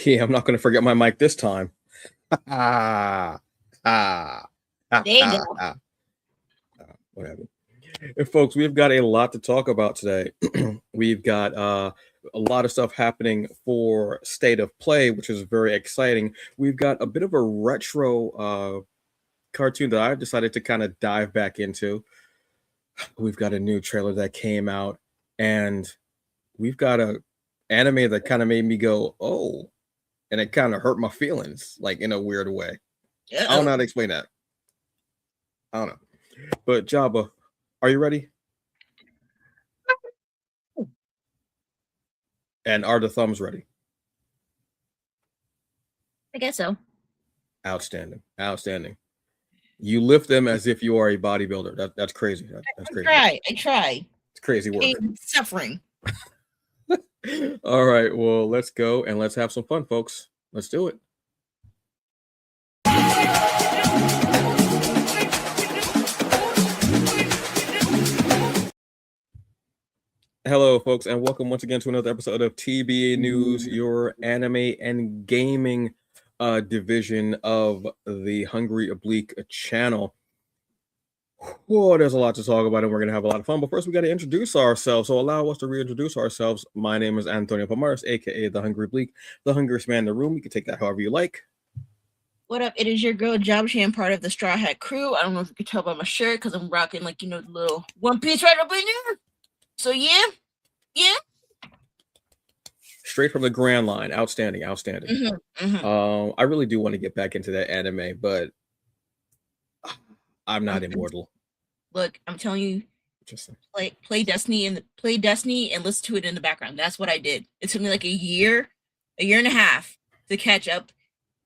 Yeah, I'm not going to forget my mic this time. Ah, ah, There you go. whatever. And folks, we've got a lot to talk about today. We've got a lot of stuff happening for State of Play, which is very exciting. We've got a bit of a retro cartoon that I've decided to kind of dive back into. We've got a new trailer that came out, and we've got a anime that kind of made me go, oh, and it kind of hurt my feelings, like in a weird way. I don't know how to explain that. I don't know. But Jabba, are you ready? And are the thumbs ready? I guess so. Outstanding. Outstanding. You lift them as if you are a bodybuilder. That's crazy. That's crazy. I try. It's crazy work. Pain, suffering. All right. Well, let's go and let's have some fun, folks. Let's do it. Hello, folks, and welcome once again to another episode of TBA News, your anime and gaming division of the Hungry Oblique channel. Whoa, there's a lot to talk about, and we're going to have a lot of fun. But first, we got to introduce ourselves. So allow us to reintroduce ourselves. My name is Antonio Palmares, a.k.a. the Hungry Oblique, the hungriest man in the room. You can take that however you like. What up? It is your girl, Jabba, part of the Straw Hat crew. I don't know if you can tell by my shirt, because I'm rocking, like, the little one piece right up in there. So, yeah. Straight from the Grand Line. Outstanding. I really do want to get back into that anime, but I'm not immortal. Look, I'm telling you, play Destiny and listen to it in the background. That's what I did. It took me like a year and a half to catch up,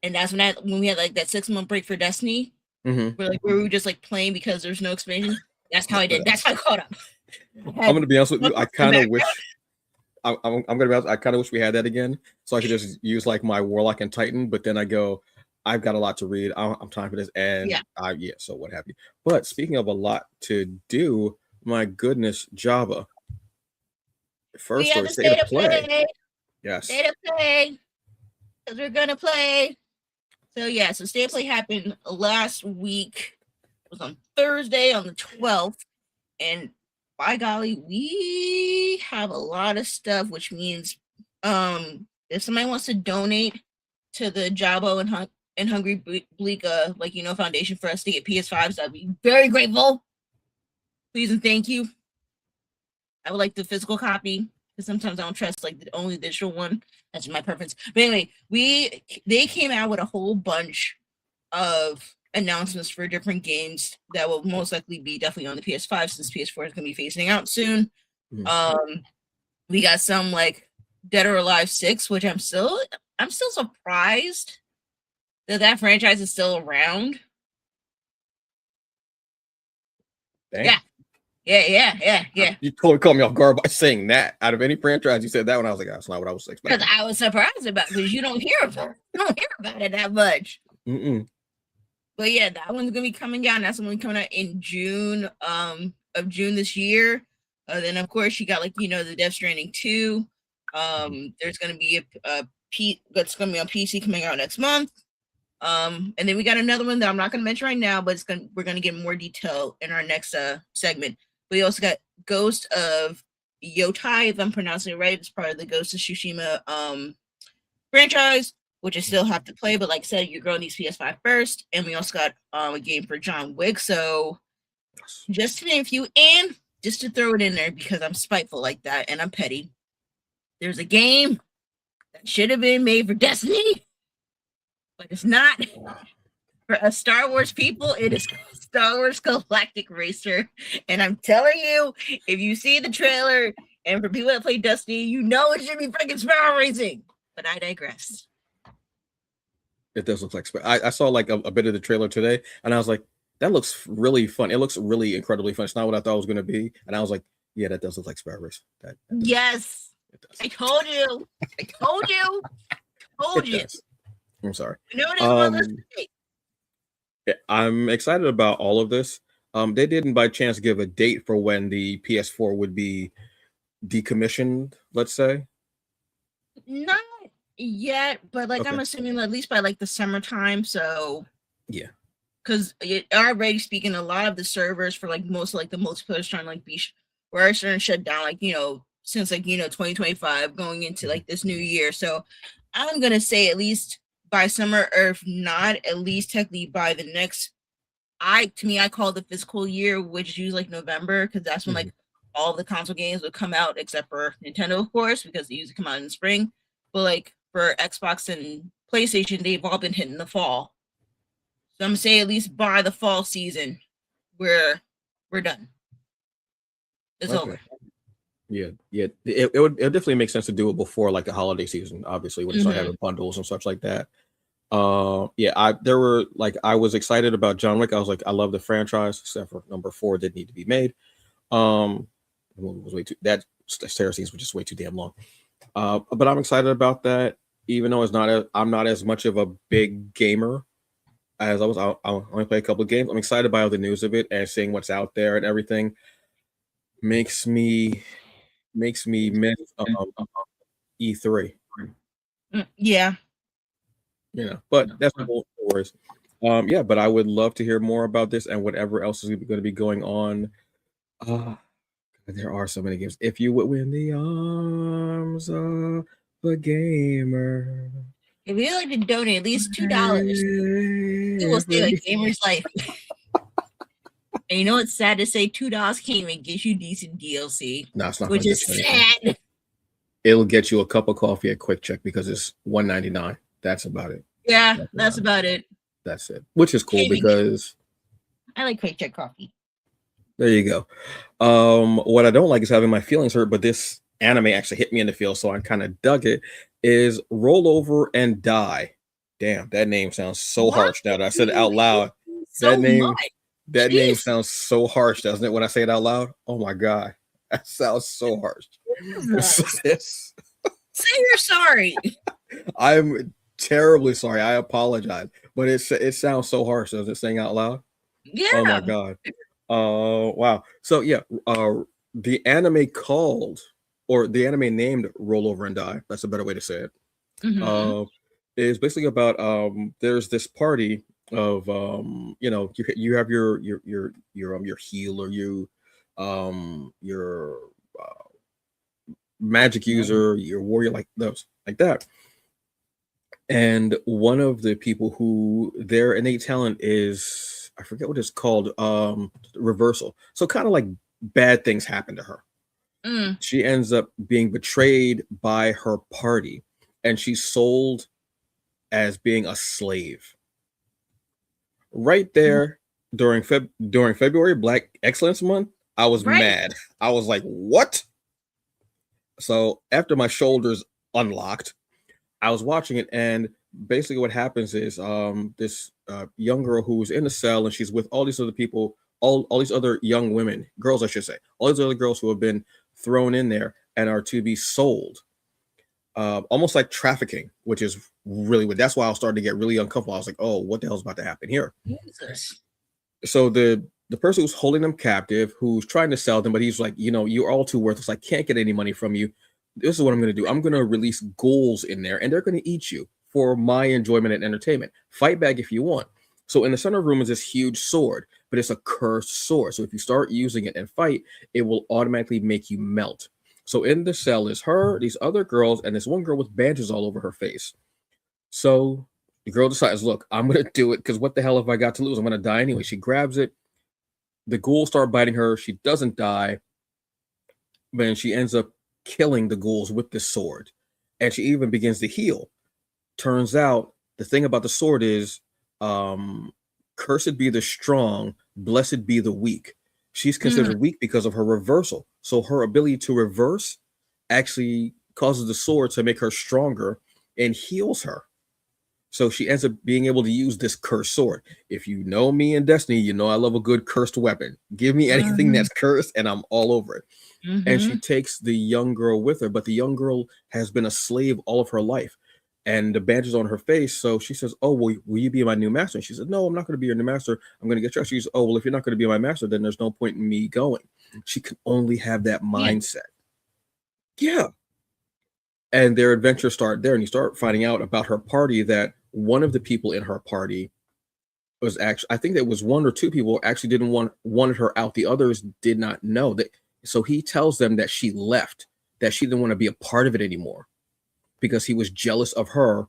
and that's when we had like that 6-month break for Destiny, where we were just like playing because there's no expansion. That's how I did. That's how I caught up. I'm gonna be honest with you. I kind of wish. I'm gonna be honest. I kind of wish we had that again, so I could just use like my Warlock and Titan. But then I go, I've got a lot to read. I'm time for this, and so what have you. But speaking of a lot to do, my goodness, Jabba. First story, State of Play. Yes. State of Play, because we're gonna play. So so State of Play happened last week. It was on Thursday, on the 12th, and by golly, we have a lot of stuff, which means if somebody wants to donate to the Jabba and Hungry Bleak foundation for us to get PS5s, I'd be very grateful. Please and thank you. I would like the physical copy, because sometimes I don't trust like the only digital one. That's my preference. But anyway, they came out with a whole bunch of announcements for different games that will most likely be definitely on the PS5, since PS4 is going to be phasing out soon. We got some like Dead or Alive 6, which I'm still surprised that franchise is still around. Dang. Yeah. You totally caught me off guard by saying that. Out of any franchise, you said that when I was like, that's not what I was expecting. Because I was surprised about it, because you don't hear about it that much. But yeah, that one's gonna be coming out. That's gonna be coming out in June of June this year. Then of course you got the Death Stranding 2. There's gonna be that's gonna be on PC coming out next month. And then we got another one that I'm not gonna mention right now, but we're gonna get more detail in our next segment. We also got Ghost of Yotai, if I'm pronouncing it right. It's part of the Ghost of Tsushima franchise, which I still have to play, but like I said, your girl needs PS5 first. And we also got a game for John Wick. So just to name a few, and just to throw it in there because I'm spiteful like that and I'm petty, there's a game that should have been made for Destiny, but it's not. For us Star Wars people, it is Star Wars Galactic Racer. And I'm telling you, if you see the trailer, and for people that play Destiny, you know it should be freaking Sparrow Racing. But I digress. It does look like I saw like a bit of the trailer today, and I was like, that looks really fun. It looks really incredibly fun. It's not what I thought it was going to be, and I was like, yeah, that does look like Sparrow Race. Yes, I told you. I'm sorry. Yeah, I'm excited about all of this. They didn't by chance give a date for when the PS4 would be decommissioned, let's say. Not yet, but like I'm Okay. assuming at least by like the summertime. So Yeah. because it already speaking a lot of the servers for like most like the multiplayer starting like were starting to shut down like since like 2025 going into like this new year. So I'm gonna say at least by summer, or if not, at least technically by the next. I call the fiscal year, which is usually like November, because that's when like all the console games would come out, except for Nintendo, of course, because they usually come out in the spring. But like for Xbox and PlayStation, they've all been hitting the fall. So I'm gonna say at least by the fall season, we're done. It's Okay. over. Yeah. Yeah. It definitely make sense to do it before like the holiday season, obviously, when they start having bundles and such like that. Yeah, I was excited about John Wick. I was like, I love the franchise, except for number 4 didn't need to be made. The movie was way too that Sarah scenes were just way too damn long. But I'm excited about that, even though I'm not as much of a big gamer as I was. I only play a couple of games. I'm excited by all the news of it and seeing what's out there and everything. Makes me miss E3. Yeah. But that's cool. No worries. Yeah, but I would love to hear more about this and whatever else is going to be going on. There are so many games. If you would win the arms of a gamer, If you like to donate at least $2, we will save a gamer's life. And you know what's sad to say? $2 can't even get you decent DLC. No, it's not Which going to is get you anything. sad. It'll get you a cup of coffee at Quick Check because it's $1.99. That's about it. Yeah, that's about it. That's it. Which is cool because I like Quick Check coffee. There you go. What I don't like is having my feelings hurt, but this anime actually hit me in the feel, so I kind of dug it. Is Roll Over and Die. Damn, that name sounds so harsh now that I said it out loud. That name sounds so harsh, doesn't it, when I say it out loud? Oh my god. That sounds so harsh. Say you're sorry. I'm terribly sorry. I apologize. But it sounds so harsh, doesn't it, saying out loud? Yeah. Oh my god. Wow. So yeah, the anime named Roll Over and Die, that's a better way to say it. Is basically about there's this party of you have your healer, your magic user, your warrior, like those, like that. And one of the people who their innate talent is, I forget what it's called, reversal. So kind of like bad things happen to her. She ends up being betrayed by her party, and she's sold as being a slave. Right there during February, Black Excellence Month, I was mad. I was like, what? So after my shoulders unlocked, I was watching it, and basically what happens is this young girl who's in the cell, and she's with all these other people, all these other young women, girls I should say, all these other girls who have been thrown in there and are to be sold, almost like trafficking, which is really what. That's why I was starting to get really uncomfortable. I was like, oh, what the hell's about to happen here? Jesus. So the person who's holding them captive, who's trying to sell them, but he's like, you're all too worthless. I can't get any money from you. This is what I'm going to do. I'm going to release ghouls in there, and they're going to eat you for my enjoyment and entertainment. Fight back if you want. So in the center of the room is this huge sword, but it's a cursed sword. So if you start using it and fight, it will automatically make you melt. So in the cell is her, these other girls, and this one girl with bandages all over her face. So the girl decides, look, I'm going to do it because what the hell have I got to lose? I'm going to die anyway. She grabs it. The ghouls start biting her. She doesn't die. But then she ends up killing the ghouls with this sword. And she even begins to heal. Turns out the thing about the sword is cursed be the strong, blessed be the weak. She's considered weak because of her reversal. So her ability to reverse actually causes the sword to make her stronger and heals her. So she ends up being able to use this cursed sword. If you know me in Destiny, you know I love a good cursed weapon. Give me anything that's cursed and I'm all over it. And she takes the young girl with her, but the young girl has been a slave all of her life. And the badge is on her face. So she says, oh, will you be my new master? And she said, no, I'm not going to be your new master. I'm going to get you. She says, oh, well, if you're not going to be my master, then there's no point in me going. She can only have that mindset. Yeah. and their adventures start there, and you start finding out about her party, that one of the people in her party was actually, I think there was one or two people actually didn't wanted her out. The others did not know that. So he tells them that she left, that she didn't want to be a part of it anymore because he was jealous of her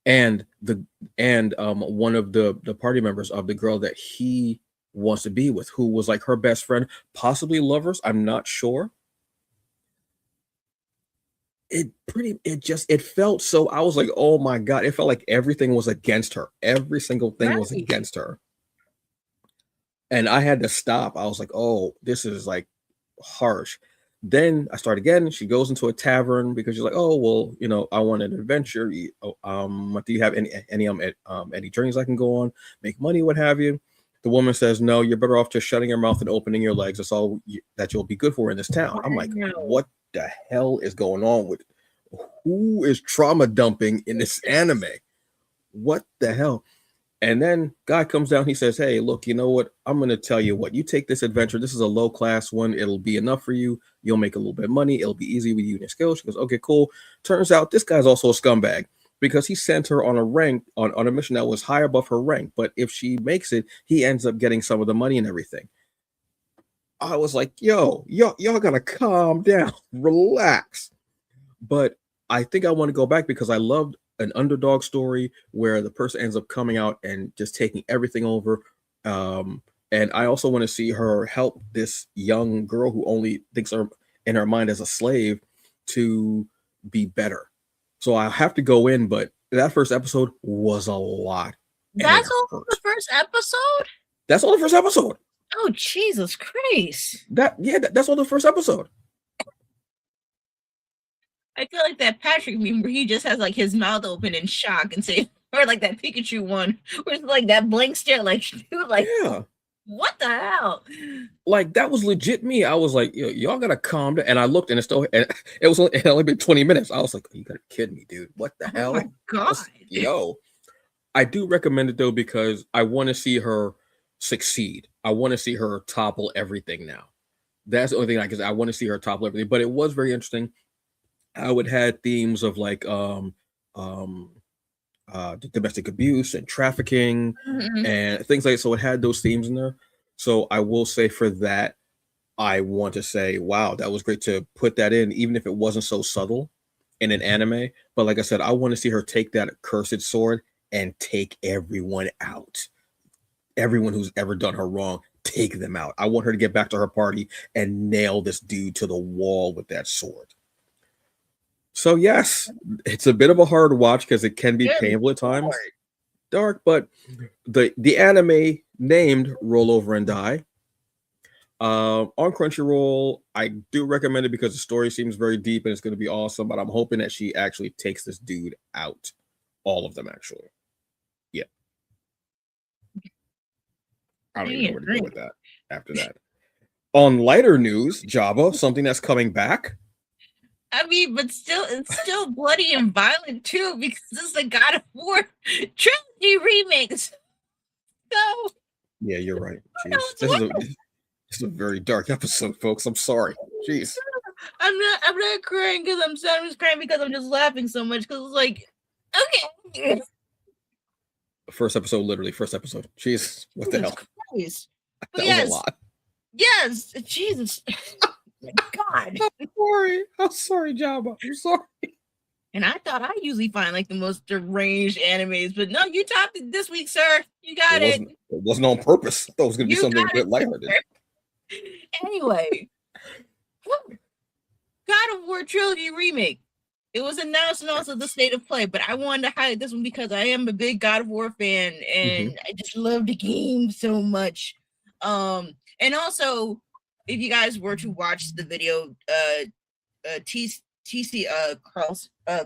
and one of the party members of the girl that he wants to be with, who was like her best friend, possibly lovers. I'm not sure. It felt so, I was like, oh my God, it felt like everything was against her. Every single thing was against her. And I had to stop. I was like, oh, this is like harsh. Then I start again. She goes into a tavern because she's like, oh, well, I want an adventure. Do you have any journeys I can go on, make money, what have you? The woman says, no, you're better off just shutting your mouth and opening your legs. That's all that you'll be good for in this town. I'm like, what the hell is going on with, who is trauma dumping in this anime? What the hell? And then guy comes down, he says, hey, look, you know what? I'm going to tell you what, you take this adventure. This is a low class one. It'll be enough for you. You'll make a little bit of money. It'll be easy with you and your skills. She goes, okay, cool. Turns out this guy's also a scumbag because he sent her on a rank, on a mission that was high above her rank. But if she makes it, he ends up getting some of the money and everything. I was like, yo, y'all gotta calm down, relax. But I think I want to go back because I loved an underdog story where the person ends up coming out and just taking everything over. And I also want to see her help this young girl who only thinks her in her mind as a slave to be better. So I have to go in, but that first episode was a lot. That's all the first episode? That's all the first episode. Oh, Jesus Christ. That's all the first episode. I feel like that Patrick meme where he just has like his mouth open in shock and say, or like that Pikachu one, where it's like that blank stare, like, dude, like, yeah, what the hell? Like, that was legit me. I was like, y'all gotta calm down. And I looked, and it only been 20 minutes. I was like, you gotta kid me, dude. What the hell? Oh my God. I do recommend it though, because I want to see her succeed. I want to see her topple everything now. That's the only thing I want to see her topple everything. But it was very interesting. I would had themes of like domestic abuse and trafficking and things like that. So it had those themes in there. So I will say for that, I want to say, wow, that was great to put that in, even if it wasn't so subtle in an anime. But like I said, I want to see her take that cursed sword and take everyone out. Everyone who's ever done her wrong, take them out. I want her to get back to her party and nail this dude to the wall with that sword. So yes, it's a bit of a hard watch because it can be painful at times, dark. But the anime named Roll Over and Die on Crunchyroll, I do recommend it because the story seems very deep and it's going to be awesome. But I'm hoping that she actually takes this dude out, all of them actually. Yeah, I don't even know where to go with that. After that, on lighter news, Jabba, something that's coming back. I mean, but still, it's still bloody and violent too, because this is the God of War trilogy remix. So yeah, you're right. Jeez. This is a very dark episode, folks. I'm sorry. Jeez. I'm not crying because I'm sad. I'm just crying because I'm just laughing so much because it's like, okay. First episode. Jeez, what the hell? Christ. That was a lot. Yes, Jesus. God. I'm sorry, Jabba. I'm sorry. And I thought I usually find like the most deranged animes, but no, you topped it this week, sir. You got it. It wasn't on purpose. I thought it was going to be something a bit lighthearted. Anyway, God of War trilogy remake. It was announced and also the state of play, but I wanted to highlight this one because I am a big God of War fan and I just love the game so much. And also, if you guys were to watch the video, TC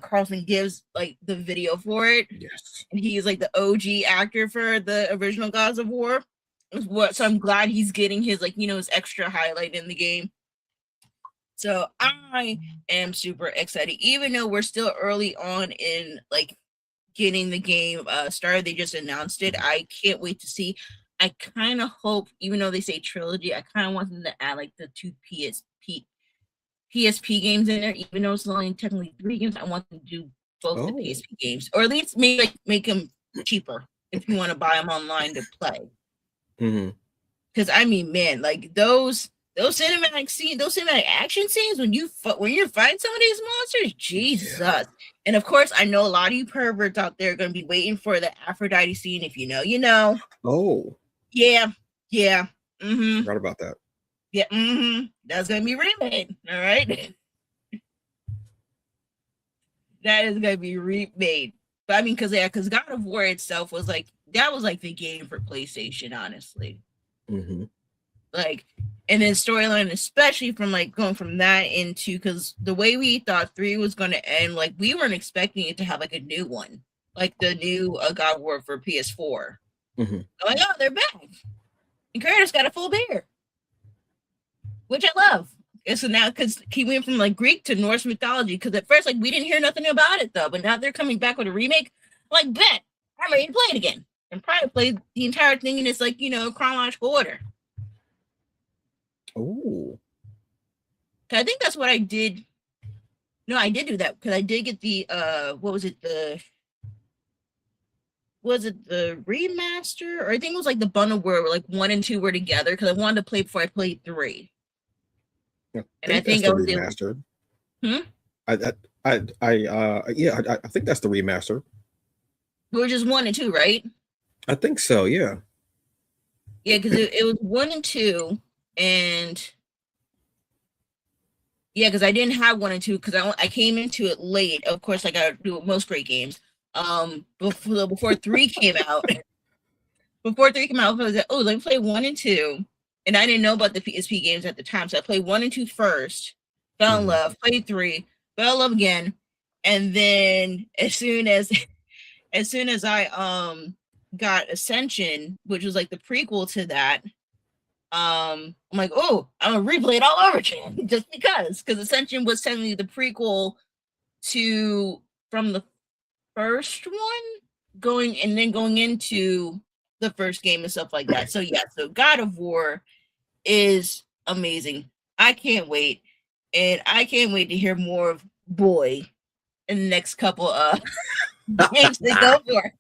Carlson gives like the video for it. Yes. And he is like the OG actor for the original Gods of War. So I'm glad he's getting his his extra highlight in the game. So I am super excited, even though we're still early on in getting the game started. They just announced it. I can't wait to see. I kind of hope, even though they say trilogy, I kind of want them to add the two PSP games in there, even though it's only technically 3 games. I want to do both the Oh. PSP games, or at least maybe make them cheaper if you want to buy them online to play. Because I mean, man, like those cinematic scenes, those cinematic action scenes when you're fighting some of these monsters, Jesus. Yeah. And of course, I know a lot of you perverts out there are going to be waiting for the Aphrodite scene. If you know, you know. Oh. Yeah. Forgot about that. Yeah. That's going to be remade. All right. That is going to be remade. But I mean, because God of War itself was like, that was like the game for PlayStation, honestly. Like, and then storyline, especially from like going from that into, because the way we thought 3 was going to end, like we weren't expecting it to have like a new one, like the new God of War for PS4. Like, oh, they're back, and Kratos got a full beard, which I love. And so now, because he went from like Greek to Norse mythology, because at first like we didn't hear nothing about it though, but now they're coming back with a remake. I'm like, bet I'm ready to play it again, and probably play the entire thing in its like chronological order. Oh, I think that's what I did. No, I did do that because I did get the was it the remaster, or I think it was like the bundle where like 1 and 2 were together because I wanted to play before I played 3. I think I was remastered. I think that's the remaster. We were just 1 and 2, right? I think so. Yeah. Yeah, because it was 1 and 2. And yeah, because I didn't have 1 and 2 because I came into it late. Of course, like I do with most great games. Before 3 came out. Before 3 came out, I was like, oh, let me play 1 and 2. And I didn't know about the PSP games at the time, so I played 1 and 2 first. Fell in love. Played 3. Fell in love again. And then as soon as I got Ascension, which was like the prequel to that. I'm like, oh, I'm gonna replay it all over again just because Ascension was technically the prequel from the first one going into the first game and stuff like that. So yeah, so God of War is amazing. I can't wait, and I can't wait to hear more of Boy in the next couple of games to go for.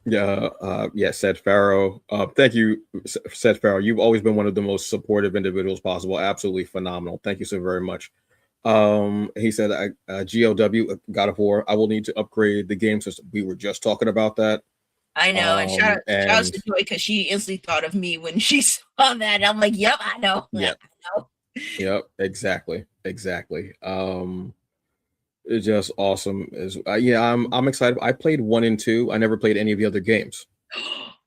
Yeah, Seth Farrow. Thank you, Seth Farrow. You've always been one of the most supportive individuals possible. Absolutely phenomenal. Thank you so very much. He said, GOW, God of War, I will need to upgrade the game system. We were just talking about that. I know. And shout out to Joy because she instantly thought of me when she saw that. I'm like, yep, I know. Yep. I know. Yep, exactly. It's just awesome. I'm excited. I played 1 and 2. I never played any of the other games.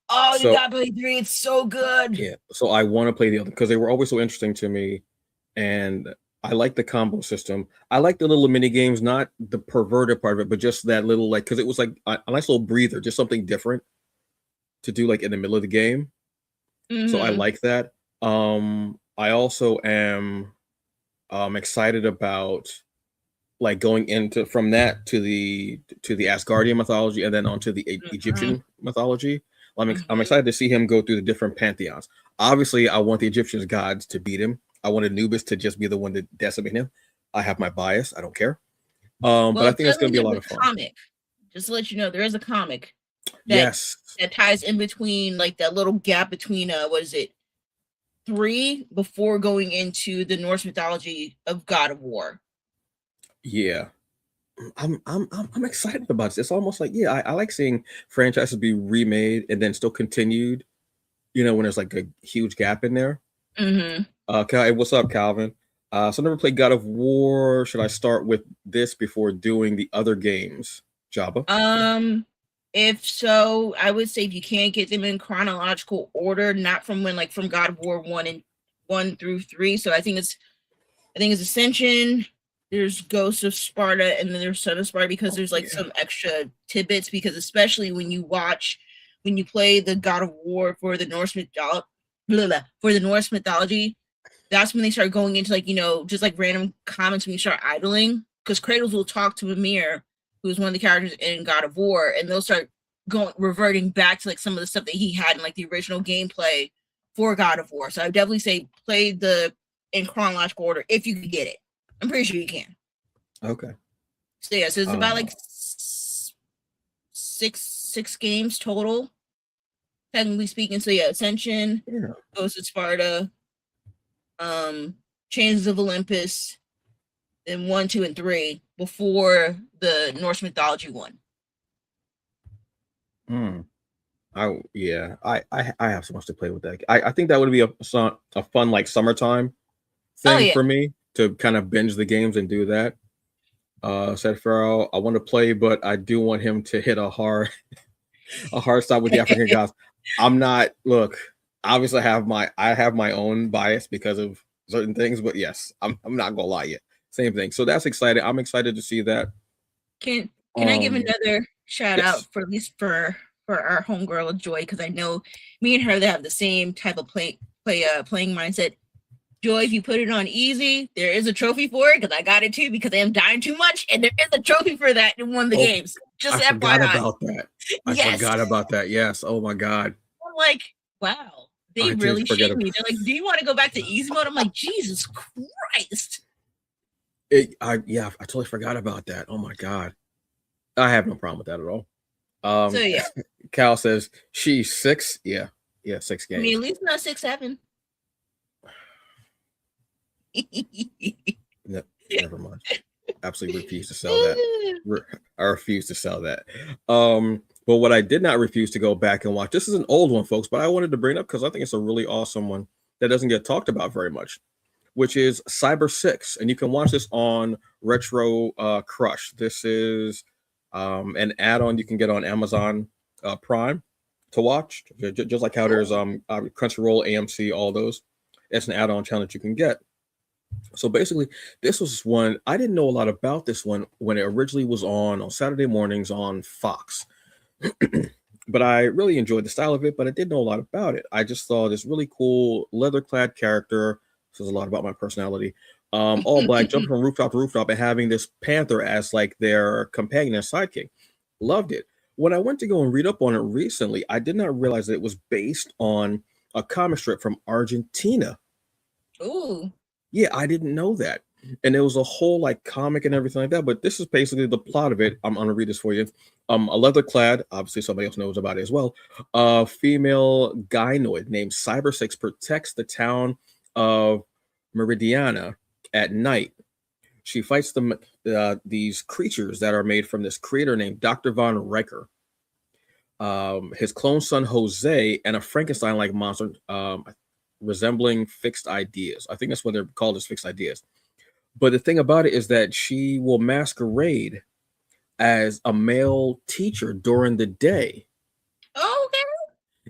Oh, you gotta play 3. It's so good. Yeah. So I want to play the other because they were always so interesting to me. And I like the combo system. I like the little mini games, not the perverted part of it, but just that little because it was like a nice little breather, just something different to do like in the middle of the game. So I like that. I also am excited about like going into from that to the Asgardian mythology and then onto the Egyptian mythology. I'm excited to see him go through the different pantheons. Obviously, I want the Egyptian gods to beat him. I want Anubis to just be the one to decimate him. I have my bias. I don't care. But I think it's going to be a lot of fun. Comic. Just to let you know, there is a comic. That ties in between like that little gap between 3 before going into the Norse mythology of God of War. Yeah, I'm excited about this. It's almost like I like seeing franchises be remade and then still continued. When there's like a huge gap in there. What's up, Calvin? So I never played God of War. Should I start with this before doing the other games, Jabba? If so, I would say if you can't get them in chronological order, not from from God of War 1 through 3. So I think it's Ascension. There's Ghost of Sparta, and then there's Son of Sparta because there's some extra tidbits. Because especially when you play the God of War for the Norse mythology, that's when they start going into just like random comments when you start idling. Because Kratos will talk to Mimir, who's one of the characters in God of War, and they'll start reverting back to some of the stuff that he had in the original gameplay for God of War. So I would definitely say play the in chronological order if you could get it. I'm pretty sure you can. Okay. So yeah, so it's about like six games total, technically speaking. So yeah, Ascension, Ghost of Sparta, Chains of Olympus, and 1, 2, and 3 before the Norse mythology one. I have so much to play with that. I think that would be a fun like summertime thing for me to kind of binge the games and do that. Said Pharaoh, I want to play, but I do want him to hit a hard stop with the African gods. I'm not. Look, obviously, I have my own bias because of certain things, but yes, I'm not gonna lie yet. Same thing. So that's exciting. I'm excited to see that. Can I give another shout out for at least for our homegirl Joy, because I know me and her, they have the same type of playing mindset. Joy, if you put it on easy, there is a trophy for it, because I got it too, because I am dying too much, and there is a trophy for that in one of the games. Just I forgot about that. I forgot about that. Yes. Oh my God. I'm like, wow. They really shit me. They're like, do you want to go back to easy mode? I'm like, Jesus Christ. I totally forgot about that. Oh my God. I have no problem with that at all. So yeah. Cal says she's 6. Yeah. 6 games. I mean, at least not 6, 7. No, never mind. Absolutely refuse to sell that. I refuse to sell that. But what I did not refuse to go back and watch, this is an old one, folks, but I wanted to bring it up because I think it's a really awesome one that doesn't get talked about very much, which is CyberSix. And you can watch this on Retro Crush. This is an add-on you can get on Amazon Prime to watch, just like how there's Crunchyroll, AMC, all those. It's an add-on channel that you can get. So basically, this was one, I didn't know a lot about this one when it originally was on Saturday mornings on Fox. But I really enjoyed the style of it, but I didn't know a lot about it. I just saw this really cool leather-clad character, says a lot about my personality, all black, jumping from rooftop to rooftop and having this panther as like their companion and sidekick. Loved it. When I went to go and read up on it recently, I did not realize that it was based on a comic strip from Argentina. Ooh. Yeah, I didn't know that. And there was a whole like comic and everything like that. But this is basically the plot of it. I'm gonna read this for you. A leather clad, obviously somebody else knows about it as well. A female gynoid named CyberSix protects the town of Meridiana at night. She fights these creatures that are made from this creator named Dr. Von Riker. His clone son Jose and a Frankenstein-like monster resembling fixed ideas. I think that's what they're called, as fixed ideas. But the thing about it is that she will masquerade as a male teacher during the day. Oh, okay.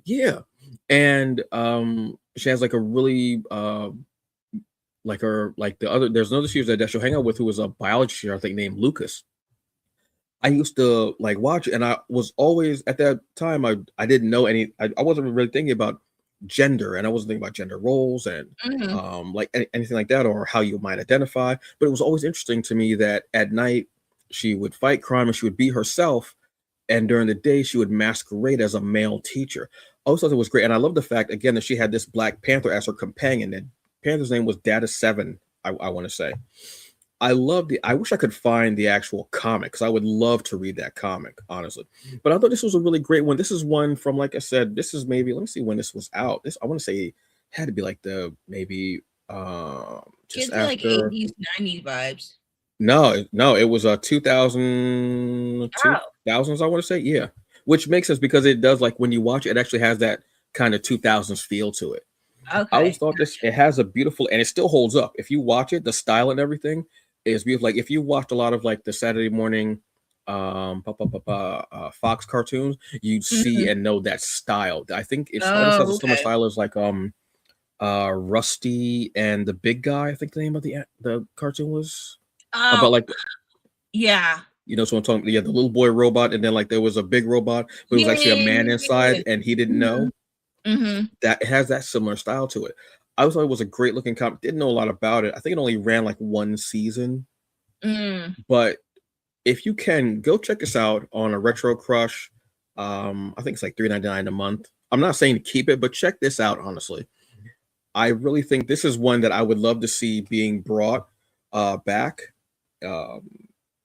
Yeah. And she has like a really there's another teacher that she'll hang out with who was a biology teacher, I think, named Lucas. I used to like watch it, and I was always at that time I didn't know I wasn't really thinking about gender, and I wasn't thinking about gender roles and like anything like that, or how you might identify. But it was always interesting to me that at night she would fight crime and she would be herself, and during the day she would masquerade as a male teacher. I always thought it was great, and I love the fact again that she had this Black Panther as her companion. And Panther's name was Data 7, I want to say. I wish I could find the actual comic, because I would love to read that comic, honestly. But I thought this was a really great one. This is one from, like I said, this is maybe, let me see when this was out. I want to say it had to be like the maybe just after like 80s, 90s vibes. No, it was 2000, 2000s, I want to say. Yeah. Which makes sense because it does, like when you watch it, it actually has that kind of 2000s feel to it. Okay. I always thought it has a beautiful, and it still holds up. If you watch it, the style and everything is beautiful. Like if you watched a lot of like the Saturday morning Fox cartoons, you'd see and know that style. I think it's almost has a similar style as like Rusty and the Big Guy. I think the name of the cartoon was about like yeah. You know, so I'm talking. Yeah, the little boy robot, and then like there was a big robot, but it was actually a man inside, and he didn't know. That it has that similar style to it. I always thought it was a great looking comic. Didn't know a lot about it. I think it only ran like one season. But if you can, go check this out on a Retro Crush. I think it's like $3.99 a month. I'm not saying to keep it, but check this out, honestly. I really think this is one that I would love to see being brought back, um,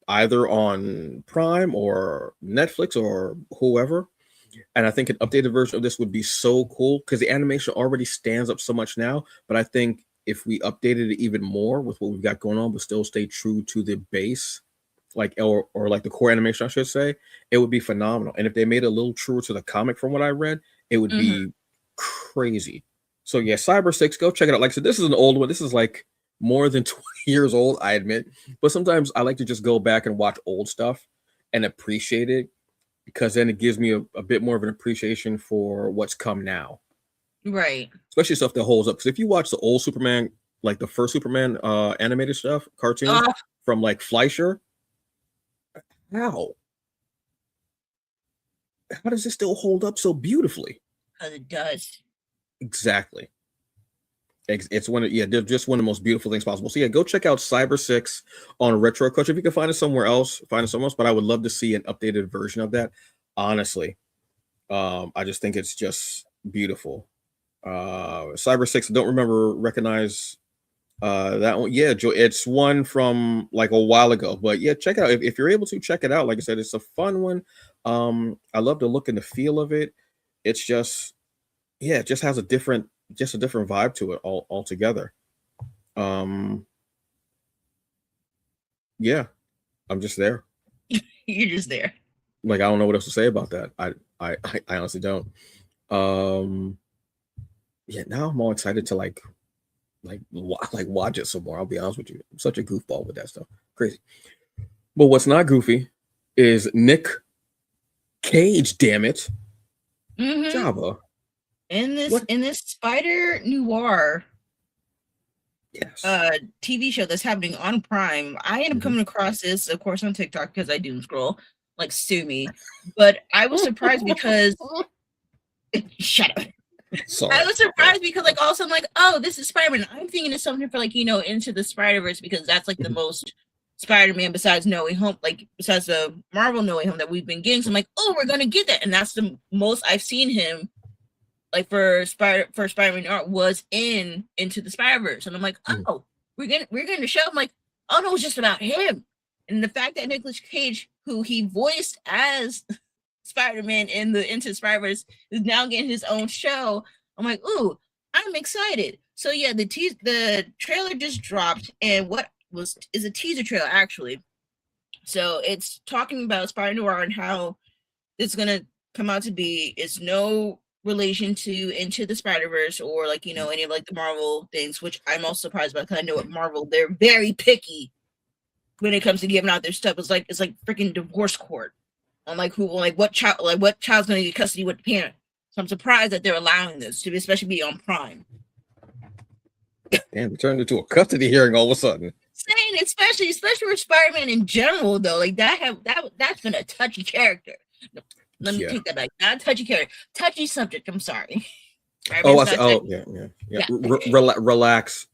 either on Prime or Netflix or whoever. And I think an updated version of this would be so cool because the animation already stands up so much now. But I think if we updated it even more with what we've got going on, but still stay true to the base, like or like the core animation, I should say, it would be phenomenal. And if they made it a little truer to the comic, from what I read, it would be crazy. So yeah, CyberSix, go check it out. Like I said, this is an old one. This is like more than 20 years old, I admit. But sometimes I like to just go back and watch old stuff and appreciate it because then it gives me a bit more of an appreciation for what's come now. Right. Especially stuff that holds up. Because if you watch the old Superman, like the first Superman animated stuff, cartoons from like Fleischer, how does it still hold up so beautifully? Because it does. Exactly. It's one of they're just one of the most beautiful things possible. So yeah, go check out CyberSix on Retro Culture. If you can find it somewhere else, find it somewhere else. But I would love to see an updated version of that. Honestly, I just think it's just beautiful. CyberSix, I don't recognize that one. Yeah, it's one from like a while ago. But yeah, check it out if you're able to check it out. Like I said, it's a fun one. I love the look and the feel of it. It's just it just has a different vibe to it altogether. Yeah, I'm just there. You're just there. Like I don't know what else to say about that. I honestly don't. Yeah, now I'm all excited to like watch it some more. I'll be honest with you. I'm such a goofball with that stuff. Crazy. But what's not goofy is Nick Cage, damn it. Jabba. In this Spider-Noir TV show that's happening on Prime, I ended up coming across this, of course, on TikTok because I doom scroll, like sue me. But I was surprised because shut up. Sorry. I was surprised because like all of a sudden, like, oh, this is Spider-Man. I'm thinking it's something for like, Into the Spider-Verse because that's like the most Spider-Man besides No Way Home, like besides the Marvel No Way Home that we've been getting. So I'm like, oh, we're gonna get that. And that's the most I've seen him like for Spider-Man was Into the Spider-Verse. And I'm like, oh, we're getting the show. I'm like, oh no, it's just about him. And the fact that Nicolas Cage, who he voiced as Spider-Man in the Into the Spider-Verse, is now getting his own show. I'm like, ooh, I'm excited. So yeah, the trailer just dropped, and what is a teaser trailer actually. So it's talking about Spider-Noir and how it's gonna come out to be. It's no relation to Into the Spider-Verse or like any of like the Marvel things, which I'm also surprised about because I know at Marvel they're very picky when it comes to giving out their stuff. It's like freaking divorce court on like what child's gonna get custody with the parent. So I'm surprised that they're allowing this to especially be on Prime. Damn, we turned into a custody hearing all of a sudden. Saying especially for Spider-Man in general though, like that's been a touchy character. Let me take that back. Not touchy character, touchy subject. I'm sorry. Yeah. Relax,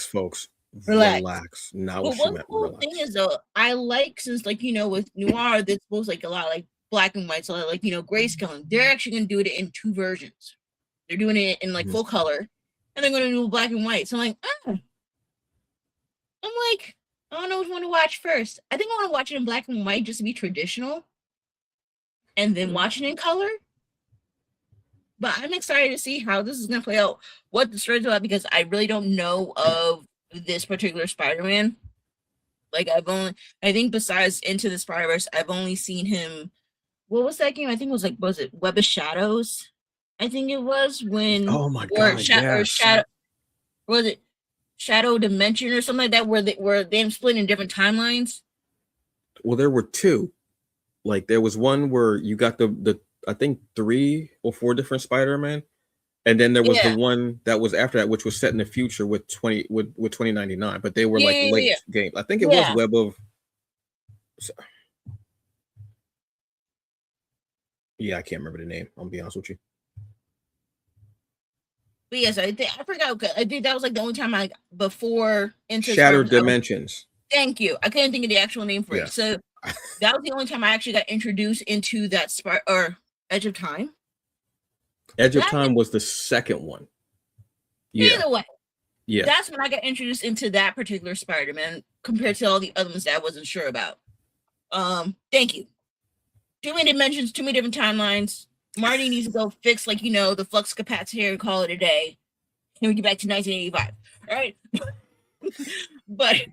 folks. Relax. Now but one cool thing is though, I like since like with noir, that's supposed like a lot like black and white, so like grayscale. They're actually gonna do it in two versions. They're doing it in like full color, and they're gonna do black and white. So I'm like, I don't know which one to watch first. I think I want to watch it in black and white just to be traditional, and then watch it in color. But I'm excited to see how this is gonna play out, what the story's about, because I really don't know of this particular Spider-Man. Like I think besides Into the Spider-Verse, I've only seen him. What was that game? I think it was it Web of Shadows? I think it was when. Oh my god! Or Shadow. Was it Shadow Dimension or something like that? Where they split in different timelines. Well, there were two. Like there was one where you got the I think 3 or 4 different Spider-Man, and then there was the one that was after that, which was set in the future with 2099. But they were late games. I think it was Web of. Yeah, I can't remember the name. I'll be honest with you. But yes, I forgot. I think that was like the only time before Into Shattered Dimensions. Thank you. I couldn't think of the actual name for it. So that was the only time I actually got introduced into that Edge of Time. Edge of Time was the second one. Either way, yeah, that's when I got introduced into that particular Spider-Man compared to all the other ones that I wasn't sure about. Thank you. Too many dimensions, too many different timelines. Marty needs to go fix, like, the flux capacitor and call it a day. And we get back to 1985. All right. But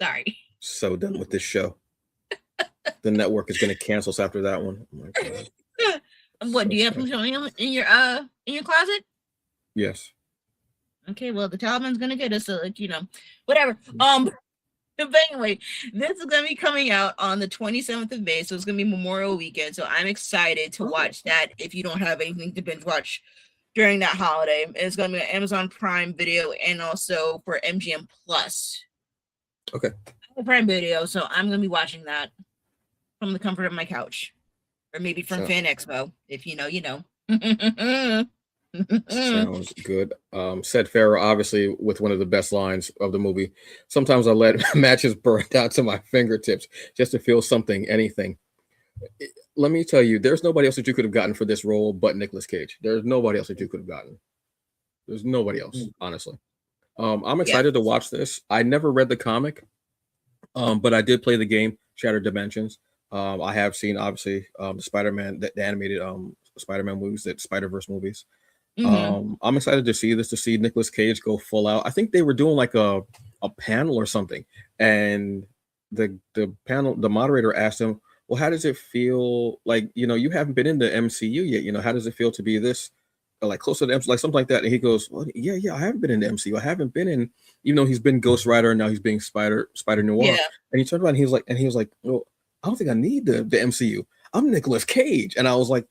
sorry. So done with this show. The network is going to cancel us after that one. Oh my God. What, do you have plutonium in your closet? Yes. Okay, well, the Taliban's gonna get us, so, like, whatever. But anyway, this is gonna be coming out on the 27th of May, so it's gonna be Memorial Weekend. So I'm excited to watch that. If you don't have anything to binge watch during that holiday, it's gonna be on Amazon Prime Video and also for MGM Plus. Okay. Prime Video, so I'm gonna be watching that from the comfort of my couch, or maybe from Fan Expo. If you know, you know. Sounds good. Said Farrah, obviously, with one of the best lines of the movie. Sometimes I let matches burn down to my fingertips just to feel something, anything. Let me tell you, there's nobody else that you could have gotten for this role but Nicolas Cage. There's nobody else that you could have gotten. There's nobody else, honestly. I'm excited to watch this. I never read the comic, but I did play the game, Shattered Dimensions. I have seen, obviously, the Spider-Man, the animated Spider-Man movies, the Spider-Verse movies. I'm excited to see this, to see Nicolas Cage go full out. I think they were doing like a panel or something, and the moderator asked him, well, how does it feel, like, you haven't been in the MCU yet, how does it feel to be this, like, close to the MCU, like something like that? And he goes, well, yeah, I haven't been in the MCU. I haven't been in, he's been Ghost Rider, and now he's being Spider-Noir. Yeah. And he turned around and he was like, well, I don't think I need the MCU. I'm Nicolas Cage. And I was like,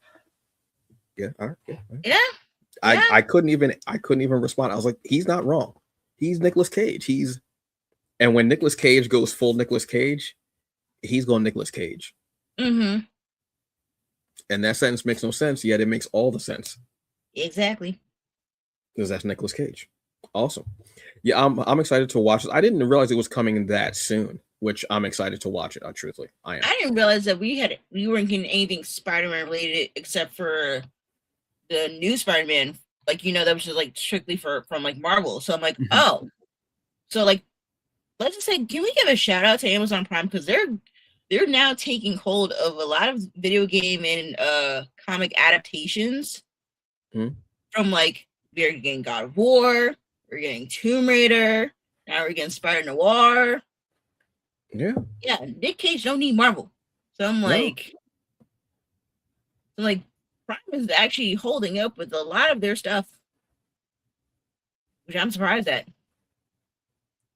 yeah, all right, yeah. I couldn't even respond. I was like, he's not wrong. He's Nicolas Cage. And when Nicolas Cage goes full Nicolas Cage, he's going Nicolas Cage. And that sentence makes no sense, yet it makes all the sense. Exactly. Because that's Nicolas Cage. Awesome. Yeah, I'm excited to watch this. I didn't realize it was coming that soon, which I'm excited to watch it. Truthfully, I am. I didn't realize that we weren't getting anything Spider-Man related except for the new Spider-Man, like, that was just like strictly from like Marvel. So I'm like, oh, so like, let's just say, can we give a shout out to Amazon Prime, because they're now taking hold of a lot of video game and comic adaptations. From, like, we're getting God of War, we're getting Tomb Raider, now we're getting Spider-Noir. Yeah, Nick Cage don't need Marvel. So I'm like, Prime is actually holding up with a lot of their stuff, which I'm surprised at.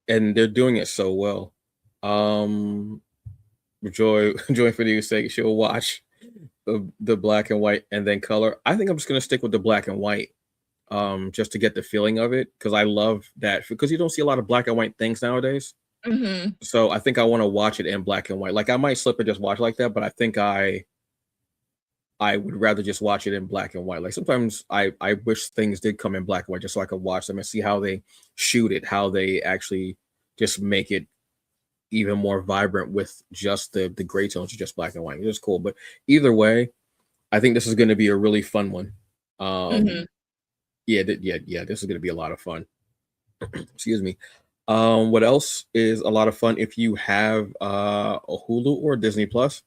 And they're doing it so well. Joy for you sake, she'll watch the black and white and then color. I think I'm just gonna stick with the black and white, just to get the feeling of it, because I love that, because you don't see a lot of black and white things nowadays. So I think I want to watch it in black and white. Like, I might slip and just watch like that, but I think I would rather just watch it in black and white. Like, sometimes I wish things did come in black and white just so I could watch them and see how they shoot it, how they actually just make it even more vibrant with just the gray tones, just black and white. It's cool. But either way, I think this is going to be a really fun one. Yeah, this is going to be a lot of fun. Excuse me. What else is a lot of fun if you have a Hulu or Disney Plus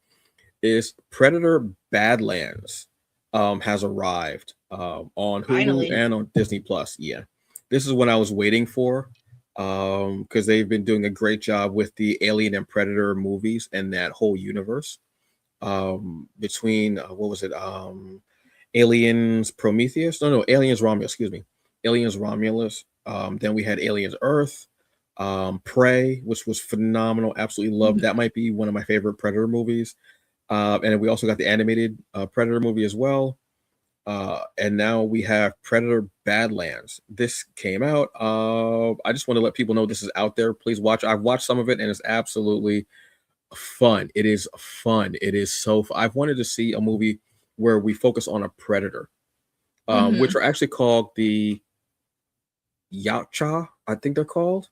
is Predator Badlands has arrived on Hulu Finally. And on Disney Plus. Yeah, this is what I was waiting for, because they've been doing a great job with the Alien and Predator movies and that whole universe. Between what was it? Aliens Prometheus? No, Aliens Romulus. Excuse me, Aliens Romulus. Then we had Aliens Earth. Prey, which was phenomenal. Absolutely loved. That might be one of my favorite Predator movies. And we also got the animated Predator movie as well. And now we have Predator Badlands. This came out. I just want to let people know this is out there. Please watch. I've watched some of it, and it's absolutely fun. It is fun. It is so fun. I've wanted to see a movie where we focus on a predator, which are actually called the Yautja, I think they're called.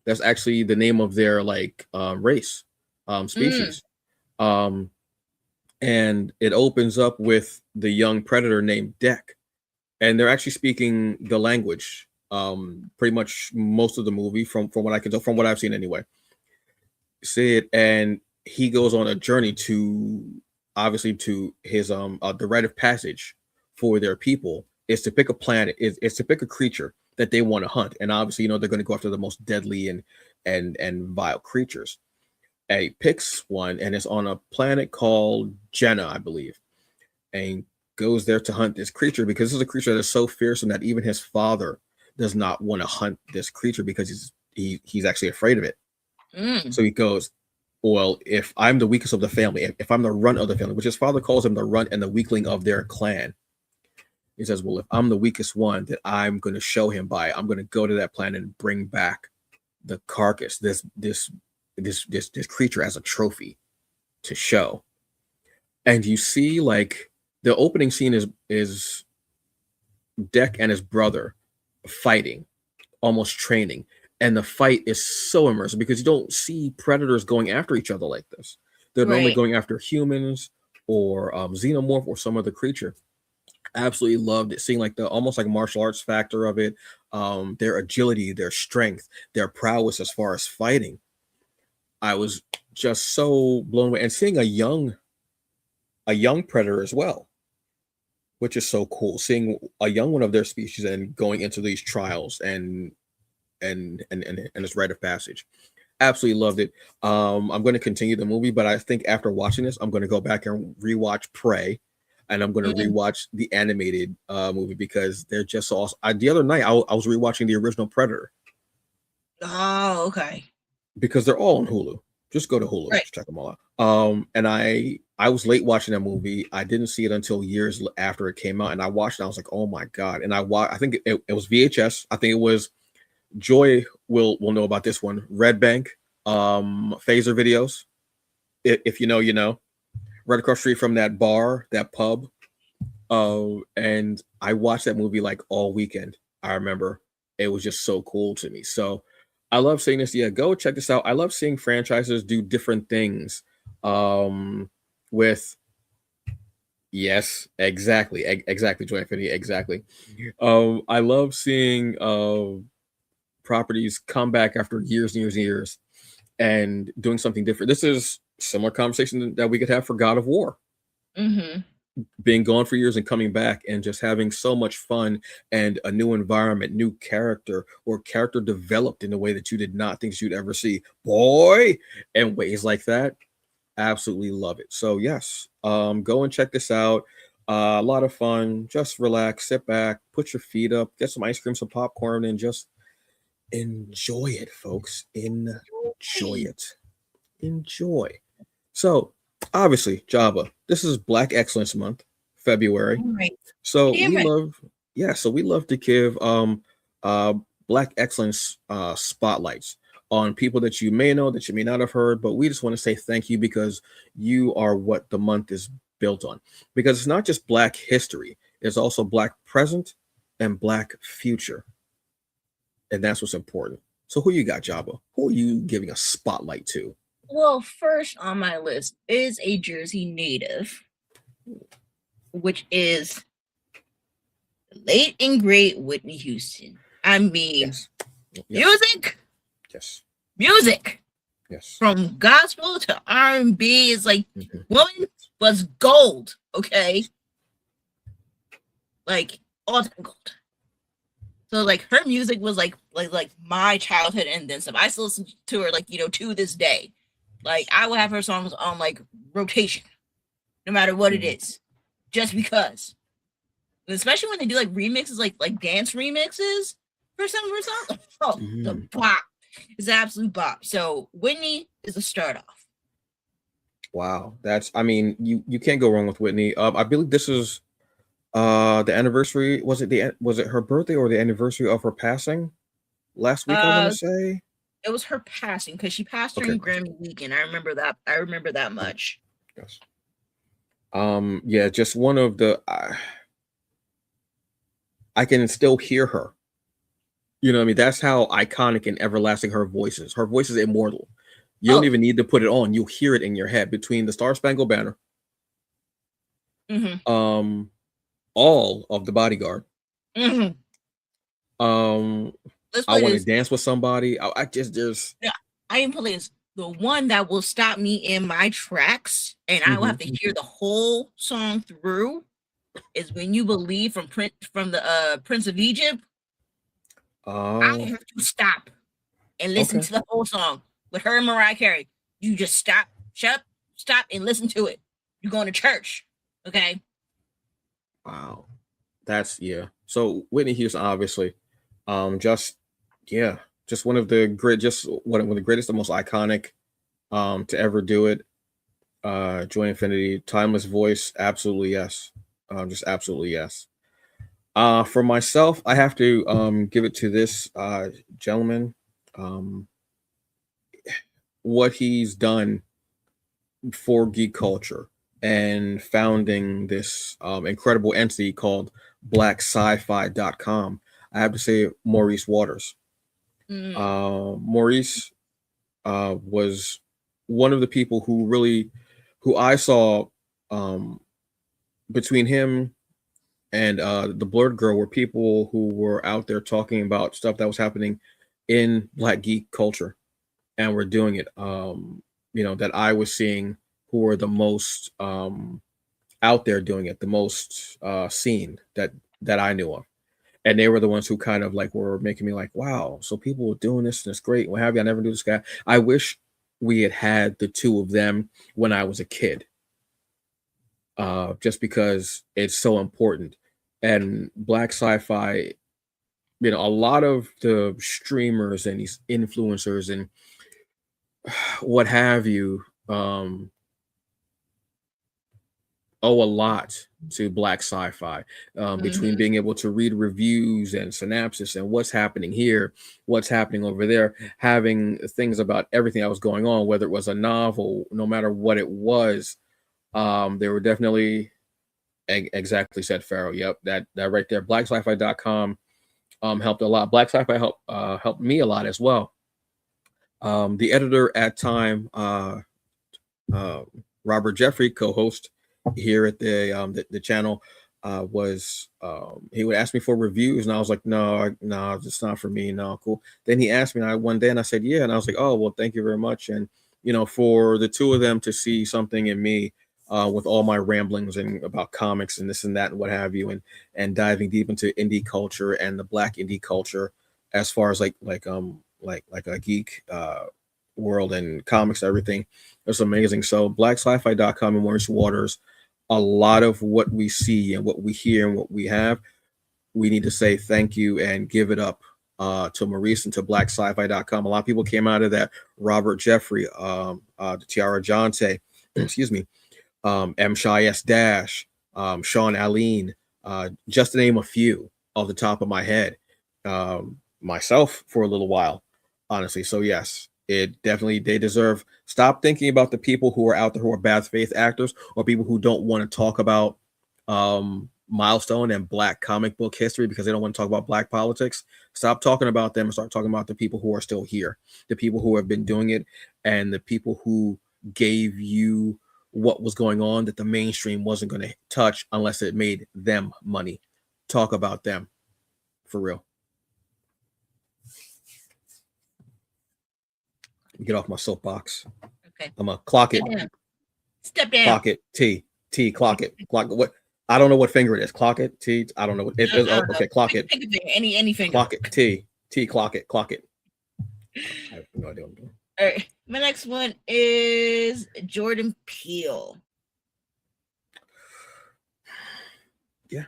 That's actually the name of their race, species. And it opens up with the young predator named Deck. and they're actually speaking the language. Pretty much most of the movie, from what I can tell, from what I've seen anyway. See it, and he goes on a journey to, obviously, to his the rite of passage for their people is to pick a planet, is to pick a creature that they want to hunt, and obviously, they're going to go after the most deadly and vile creatures. And he picks one, and it's on a planet called Jenna, I believe, and goes there to hunt this creature because this is a creature that is so fearsome that even his father does not want to hunt this creature because he's actually afraid of it. So he goes, well, if I'm the weakest of the family, if I'm the runt of the family, which his father calls him the runt and the weakling of their clan, he says, well, if I'm the weakest one, that I'm going to show him by, I'm going to go to that planet and bring back the carcass, this creature as a trophy to show. And you see, like, the opening scene is Deck and his brother fighting, almost training. And the fight is so immersive because you don't see predators going after each other like this. They're normally going after humans or xenomorph or some other creature. Absolutely loved it, seeing like the almost like martial arts factor of it, their agility, their strength, their prowess as far as fighting. I was just so blown away, and seeing a young predator as well, which is so cool. Seeing a young one of their species and going into these trials and its rite of passage. Absolutely loved it. I'm going to continue the movie, but I think after watching this, I'm going to go back and rewatch Prey, and I'm going to rewatch the animated movie because they're just so awesome. The other night, I was rewatching the original Predator. Oh, okay. Because they're all on Hulu. Just go to Hulu, check them all out. And I was late watching that movie. I didn't see it until years after it came out, and I watched it. I was like, oh my god! And I think it was VHS. I think it was. Joy will know about this one. Red Bank, Phaser videos. If you know, you know. Right across the street from that bar, that pub. And I watched that movie like all weekend. I remember it was just so cool to me. So I love seeing this. Yeah, go check this out. I love seeing franchises do different things. With yes, exactly, Joy Infinity, exactly. I love seeing properties come back after years and years and years and doing something different. This is similar conversation that we could have for God of War. Being gone for years and coming back and just having so much fun and a new environment, new character, or character developed in a way that you did not think you'd ever see. Boy, and ways like that. Absolutely love it. So yes, go and check this out. A lot of fun. Just relax, sit back, put your feet up, get some ice cream, some popcorn, and just enjoy it, folks. Enjoy it. Enjoy. So, obviously, Jabba, this is Black Excellence Month, February. So we love to give Black Excellence spotlights on people that you may know, that you may not have heard, but we just want to say thank you because you are what the month is built on. Because it's not just Black history, it's also Black present and Black future. And that's what's important. So who you got, Jabba? Who are you giving a spotlight to? Well, first on my list is a Jersey native, which is late and great Whitney Houston. I mean, music. Yes. Music. Yes. From gospel to R&B is like, woman was gold. Okay. Like all time gold. So like her music was like my childhood and then some. I still listen to her to this day. Like I will have her songs on like rotation, no matter what it is, just because. And especially when they do like remixes, like dance remixes for some of her songs. Oh, the bop is an absolute bop. So Whitney is a start off. Wow, you can't go wrong with Whitney. I believe this is the anniversary. Was it her birthday or the anniversary of her passing last week? I want to say it was her passing because she passed during Grammy weekend. I remember that much. Yes. Yeah, just one of the. I can still hear her. You know what I mean? That's how iconic and everlasting her voice is. Her voice is immortal. You don't even need to put it on. You'll hear it in your head between the Star Spangled Banner. All of The Bodyguard. Mhm. Let's I play want to this. dance with somebody. I just there's. Yeah, I am play this. The one that will stop me in my tracks, and I will have to hear the whole song through, is "When You Believe" from the Prince of Egypt. I Oh, have to stop and listen okay. to the whole song with her and Mariah Carey. You just stop, shut up, stop, and listen to it. You're going to church, okay? Wow. That's yeah. So Whitney Houston, obviously, just yeah, just one of the great, just one of the greatest, the most iconic, to ever do it. Joy Infinity, timeless voice, absolutely yes, just absolutely yes. For myself, I have to give it to this gentleman. Um, what he's done for geek culture and founding this incredible entity called blacksci-fi.com. I have to say Maurice Waters. Mm. Maurice was one of the people who really, who I saw, um, between him and the Blurred Girl, were people who were out there talking about stuff that was happening in Black geek culture, and were doing it. That I was seeing, who were the most out there doing it, the most seen that I knew of, and they were the ones who kind of like were making me like, wow, so people were doing this and it's great. What have you? I never knew this guy. I wish we had the two of them when I was a kid, just because it's so important. And Black sci-fi, a lot of the streamers and these influencers and what have you, owe a lot to Black sci-fi, between Mhm. being able to read reviews and synopsis and what's happening here, what's happening over there, having things about everything that was going on, whether it was a novel, no matter what it was. They were definitely exactly said Pharaoh. Yep, that right there. BlackSci-Fi.com helped a lot. Black Sci-Fi helped me a lot as well. The editor at time, uh, Robert Jeffrey, co-host here at the channel, was he would ask me for reviews, and I was like, no, it's not for me. No, cool. Then he asked me, and I one day, and I said, yeah, and I was like, oh well, thank you very much. And for the two of them to see something in me, with all my ramblings and about comics and this and that and what have you, and diving deep into indie culture and the Black indie culture, as far as like a geek world and comics, everything. It's amazing. So blacksci-fi.com and Maurice Waters, a lot of what we see and what we hear and what we have, we need to say thank you and give it up to Maurice and to blacksci-fi.com. A lot of people came out of that. Robert Jeffrey, Tiara Jonte, excuse me, M. Shy S. Dash, Sean Aline, just to name a few off the top of my head. Myself for a little while, honestly. So yes, it definitely, they deserve. Stop thinking about the people who are out there who are bad faith actors, or people who don't want to talk about milestone and Black comic book history because they don't want to talk about Black politics. Stop talking about them and start talking about the people who are still here, the people who have been doing it, and the people who gave you what was going on that the mainstream wasn't going to touch unless it made them money. Talk about them for real. Get off my soapbox. Okay. I'm gonna clock it. Step down. Step down. Clock it. Clock it. Clock it. What? I don't know what finger it is. Clock it. T. I don't know what it is. Oh, okay. Clock it. Pick a finger. Any finger. Clock it. T. Clock it. Clock it. I have no idea what I'm doing. All right. My next one is Jordan Peele. Yeah.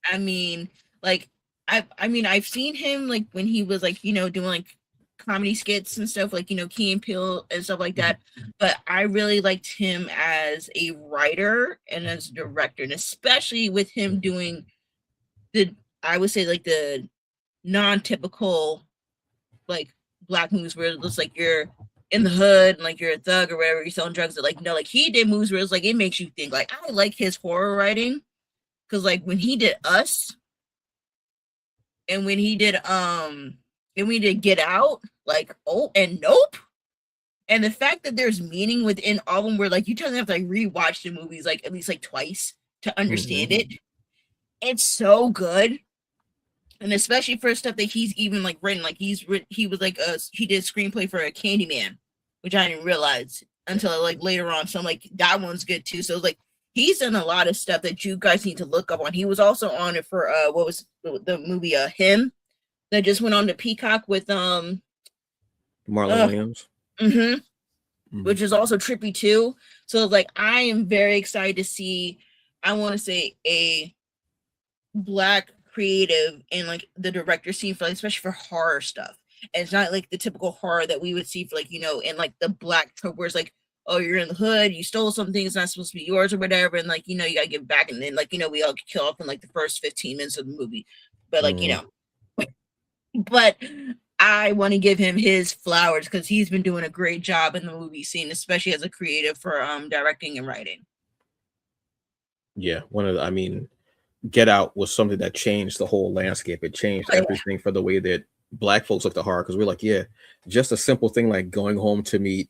I mean, like, I've seen him like when he was like, doing like comedy skits and stuff, like, Key and Peele and stuff like that. But I really liked him as a writer and as a director, and especially with him doing I would say like the non-typical like Black movies where it looks like you're in the hood and like you're a thug or whatever, you're selling drugs. That like, no, like he did movies where it's like it makes you think. Like I like his horror writing. Cause like when he did Us and when he did Get Out, like and Nope. And the fact that there's meaning within all of them where like you totally have to like rewatch the movies like at least like twice to understand it. It's so good. and especially for stuff that he's even like written, like he was like he did screenplay for a Candyman, which I didn't realize until like later on. So I'm like, that one's good too. So like he's done a lot of stuff that you guys need to look up on. He was also on it for what was the movie Him that just went on to Peacock with Marlon Williams. Which is also trippy too. So like I am very excited to see, I want to say, a Black creative and like the director scene for like, especially for horror stuff. And it's not like the typical horror that we would see for like, you know, in like the Black trope where it's like, oh, you're in the hood, you stole something, it's not supposed to be yours or whatever, and like, you know, you gotta give it back, and then like, you know, we all kill off in like the first 15 minutes of the movie. But like, you know, but I want to give him his flowers because he's been doing a great job in the movie scene, especially as a creative for directing and writing. Yeah, I mean, Get Out was something that changed the whole landscape. It changed everything for the way that Black folks looked at horror, because we're like, yeah, just a simple thing like going home to meet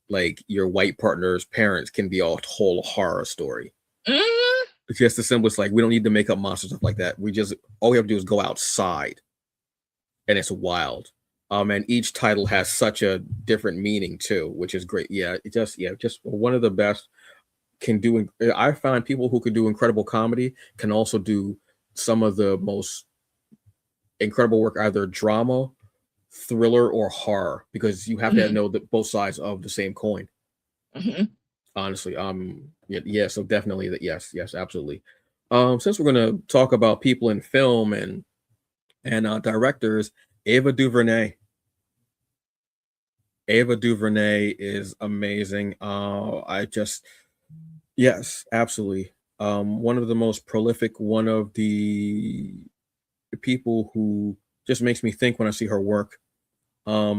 like your white partner's parents can be a whole horror story. It's just the simplest, like we don't need to make up monsters, stuff like that. All we have to do is go outside, and it's wild. And each title has such a different meaning too, which is great. Yeah, just one of the best. I find people who can do incredible comedy can also do some of the most incredible work, either drama, thriller, or horror, because you have to know both sides of the same coin. Honestly, so definitely that. Yes, absolutely. Since we're gonna talk about people in film and directors, Ava DuVernay. Ava DuVernay is amazing. Yes, absolutely. One of the most prolific, one of the people who just makes me think when I see her work. I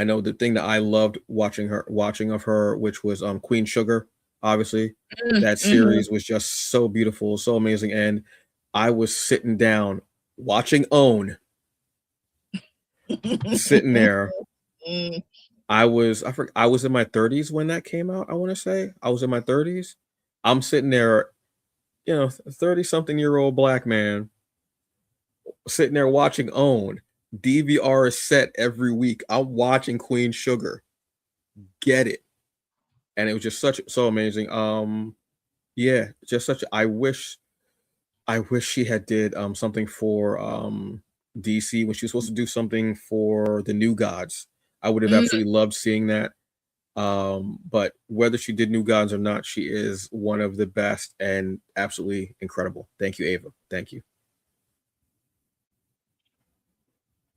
know the thing that I loved watching of her, which was Queen Sugar. Obviously, that series was just so beautiful, so amazing, and I was sitting down watching OWN, sitting there. I was in my 30s when that came out. I want to say I was in my 30s. I'm sitting there, 30-something-year-old Black man sitting there watching OWN. DVR is set every week. I'm watching Queen Sugar. Get it. And it was just so amazing. Just such I wish she had did something for DC when she was supposed to do something for the New Gods. I would have absolutely loved seeing that. But whether she did New Gods or not, she is one of the best and absolutely incredible. Thank you, Ava. Thank you.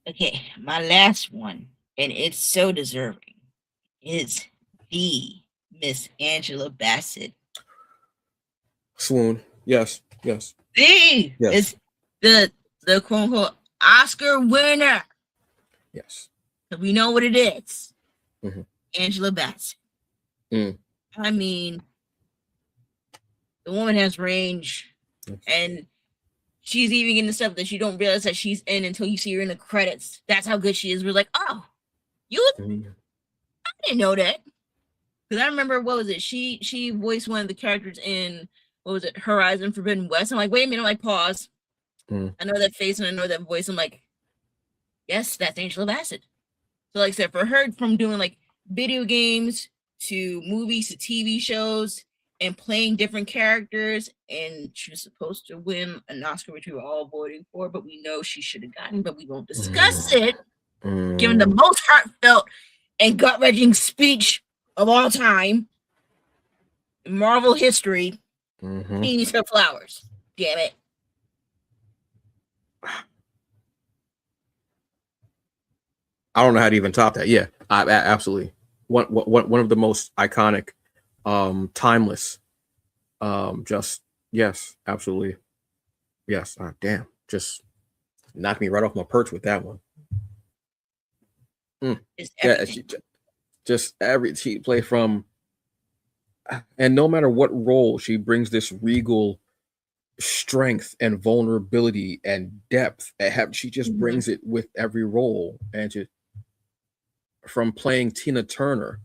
Okay, my last one, and it's so deserving, is the Miss Angela Bassett. Swoon. Yes. It's the quote unquote Oscar winner. Yes. So we know what it is. Angela Bassett. I mean, the woman has range, and she's even getting stuff that you don't realize that she's in until you see her in the credits. That's how good she is. We're like, oh, I didn't know that. Because I remember, what was it? She voiced one of the characters in, what was it, Horizon Forbidden West. I'm like, wait a minute, I'm like, pause. I know that face and I know that voice. I'm like, yes, that's Angela Bassett. So like I said, for her, from doing like video games to movies to TV shows and playing different characters, and she was supposed to win an Oscar, which we were all voting for, but we know she should have gotten, but we won't discuss it. Given the most heartfelt and gut-wrenching speech of all time in Marvel history, she needs her flowers. Damn it. I don't know how to even top that. Yeah, absolutely. One of the most iconic, timeless. Just yes, absolutely. Yes. Damn, just knocked me right off my perch with that one. Yeah, she play from, and no matter what role, she brings this regal strength and vulnerability and depth. She just brings it with every role, and from playing Tina Turner,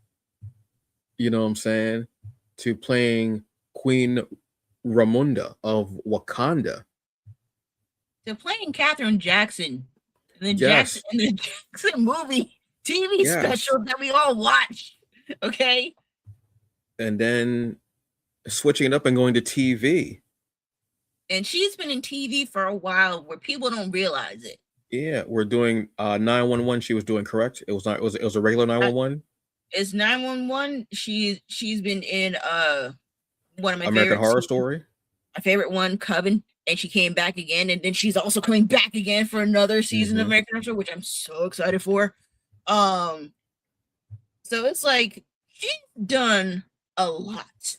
you know what I'm saying, to playing Queen Ramonda of Wakanda. to playing Katherine Jackson in the Yes. Jackson movie TV Yes. special that we all watched. Okay. And then switching it up and going to TV. And she's been in TV for a while where people don't realize it. Yeah, we're doing 911. She was doing, correct? It was not. It was a regular 911. It's 911. She's been in one of my American favorite Horror Story. My favorite one, Coven, and she came back again, and then she's also coming back again for another season of American Horror Story, which I'm so excited for. So it's like she's done a lot.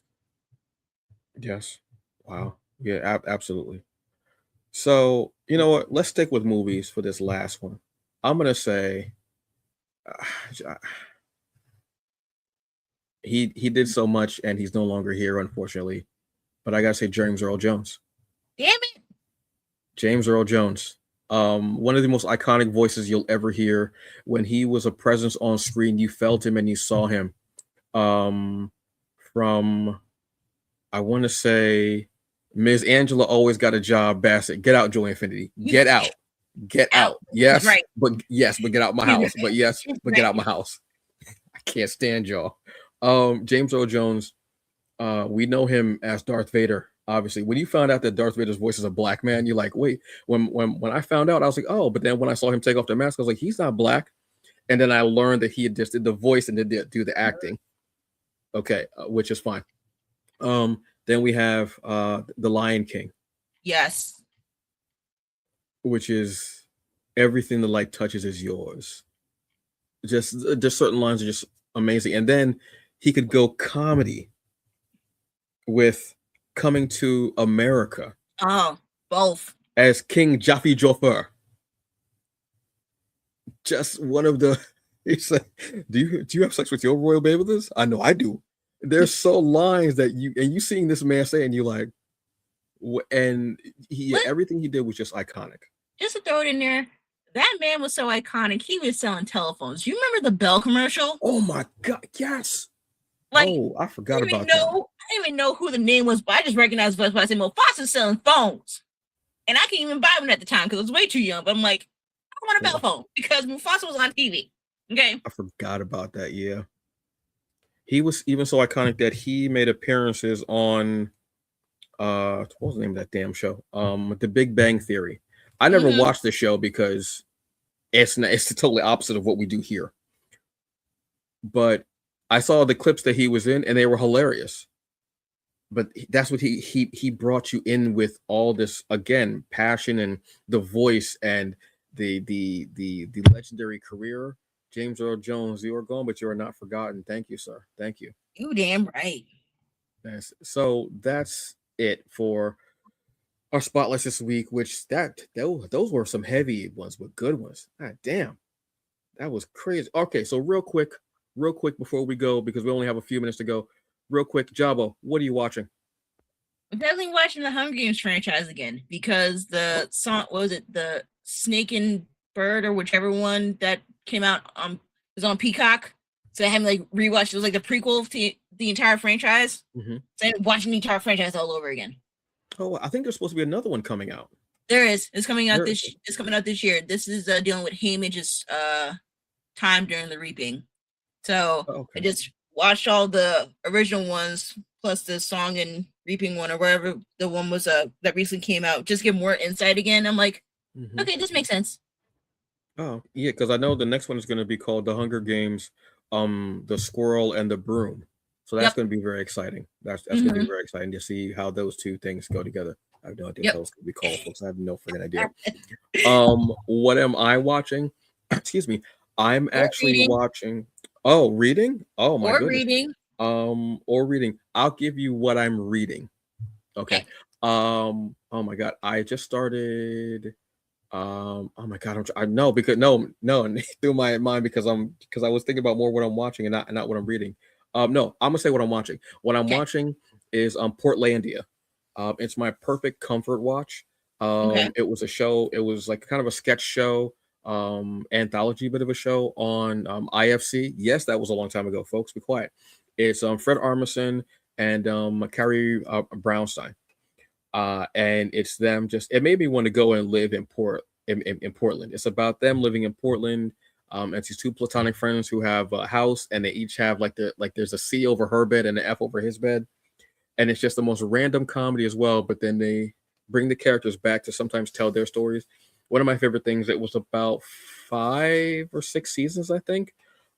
Yes. Wow. Yeah, absolutely. So, you know what? Let's stick with movies for this last one. I'm going to say he did so much and he's no longer here, unfortunately. But I got to say James Earl Jones. Damn it. James Earl Jones. One of the most iconic voices you'll ever hear. When he was a presence on screen, you felt him and you saw him. From, I want to say, Ms. Angela Always Got a Job, Bassett. Get out, Joy Infinity. Get out. Get out. Yes. Right. But get out my house. But yes, but get out my house. I can't stand y'all. James Earl Jones, we know him as Darth Vader. Obviously, when you found out that Darth Vader's voice is a black man, you're like, wait. When I found out, I was like, oh. But then when I saw him take off the mask, I was like, he's not black. And then I learned that he had just did the voice and did do the acting. Okay, which is fine. Then we have The Lion King. Yes. Which is everything the light touches is yours. Just certain lines are just amazing. And then he could go comedy with Coming to America. Oh, both. As King Jaffe Joffer. Just one of the, he's like, do you have sex with your royal baby? I know I do. There's so lines that you seeing this man say and you like, and everything he did was just iconic. Just to throw it in there, that man was so iconic. He was selling telephones. You remember the Bell commercial? Oh my God, yes. Like, I forgot about that. I didn't even know who the name was, but I just recognized the voice. I said, "Well, Foster's selling phones," and I couldn't even buy one at the time because I was way too young. But I'm like, I want a Bell phone because Mufasa was on TV. Okay, I forgot about that. Yeah, he was even so iconic that he made appearances on what was the name of that damn show? The Big Bang Theory. I never watched the show because it's the totally opposite of what we do here. But I saw the clips that he was in, and they were hilarious. But that's what he brought you in with all this, again, passion and the voice and the legendary career. James Earl Jones, you are gone, but you are not forgotten. Thank you, sir. Thank you. You damn right. Yes. So that's it for our spotlights this week. Which those were some heavy ones, but good ones. God damn, that was crazy. Okay, so real quick before we go, because we only have a few minutes to go. Real quick, Jabba, what are you watching? I'm definitely watching the Hunger Games franchise again because the song, what was it, the Snake and Bird or whichever one that came out was on Peacock. So I haven't like rewatched. It was like the prequel to the entire franchise. So I'm watching the entire franchise all over again. Oh, I think there's supposed to be another one coming out. There is. It's coming out It's coming out this year. This is dealing with Haymitch's time during the reaping. So I just watched all the original ones plus the Song and Reaping one or wherever the one was that recently came out. Just get more insight again. I'm like, okay, this makes sense. Oh yeah, because I know the next one is going to be called The Hunger Games, The Squirrel and the Broom. So that's going to be very exciting. That's going to be very exciting to see how those two things go together. I have no idea what those could be called, folks. I have no freaking idea. What am I watching? Excuse me. I'm actually watching. Oh, reading? Oh my goodness. Reading. Or reading. I'll give you what I'm reading. Okay. Oh my God. I just started. Oh my God. I know because no, through my mind because I was thinking about more what I'm watching and not what I'm reading. No, I'm gonna say what I'm watching. What I'm watching is Portlandia. It's my perfect comfort watch. It was a show. It was like kind of a sketch show. Anthology bit of a show on IFC. Yes, that was a long time ago, folks. Be quiet. It's Fred Armisen and Carrie Brownstein. and it's them just. It made me want to go and live in Portland. It's about them living in Portland. It's these two platonic friends who have a house, and they each have there's a C over her bed and an F over his bed, and it's just the most random comedy as well. But then they bring the characters back to sometimes tell their stories. One of my favorite things. It was about 5 or 6 seasons, I think.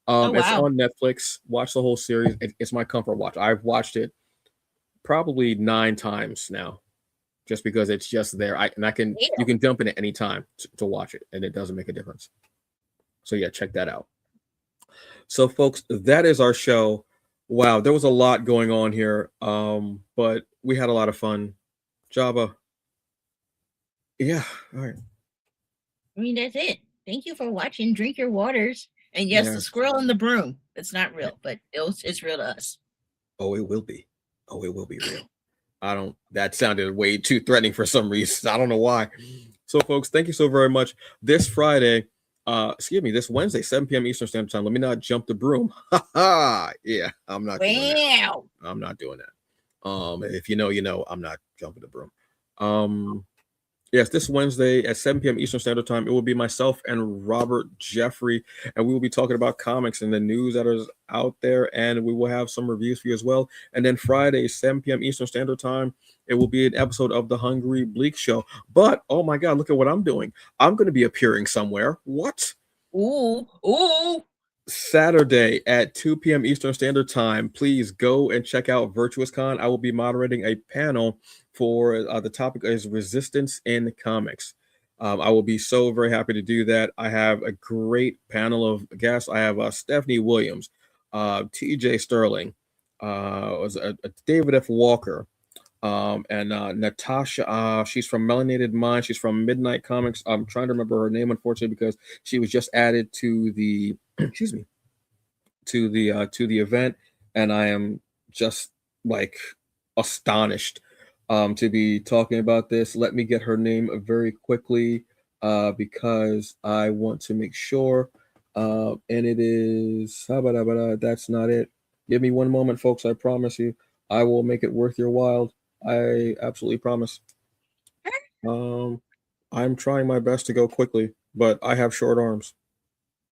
Oh It's wow. on Netflix. Watch the whole series. It's my comfort watch. I've watched it probably 9 times now, just because it's just there. You can dump in at any time to watch it, and it doesn't make a difference. So yeah, check that out. So folks, that is our show. Wow, there was a lot going on here, but we had a lot of fun. Jabba, yeah, all right, I mean, that's it. Thank you for watching. Drink your waters. And yes, yeah. the squirrel and the broom. It's not real, but it's real to us. Oh, it will be. Oh, it will be real. That sounded way too threatening for some reason. I don't know why. So, folks, thank you so very much. This Friday, this Wednesday, 7 p.m. Eastern Standard Time. Let me not jump the broom. Yeah, I'm not doing that. I'm not doing that. If you know, you know, I'm not jumping the broom. Yes, this Wednesday at 7 p.m. Eastern Standard Time, it will be myself and Robert Jeffrey, and we will be talking about comics and the news that is out there, and we will have some reviews for you as well. And then Friday, 7 p.m. Eastern Standard Time, it will be an episode of the Hungry Bleak Show. But, oh my God, look at what I'm doing. I'm going to be appearing somewhere. What? Ooh. Saturday at 2 p.m. Eastern Standard Time. Please go and check out VirtuousCon. I will be moderating a panel for the topic is resistance in comics. I will be so very happy to do that. I have a great panel of guests. I have Stephanie Williams, TJ Sterling, David F. Walker, and Natasha. She's from Melanated Mind. She's from Midnight Comics. I'm trying to remember her name, unfortunately, because she was just added to the excuse me to the event, and I am just like astonished to be talking about this. Let me get her name very quickly because I want to make sure. And it is that's not it. Give me one moment, folks. I promise you, I will make it worth your while. I absolutely promise. I'm trying my best to go quickly, but I have short arms.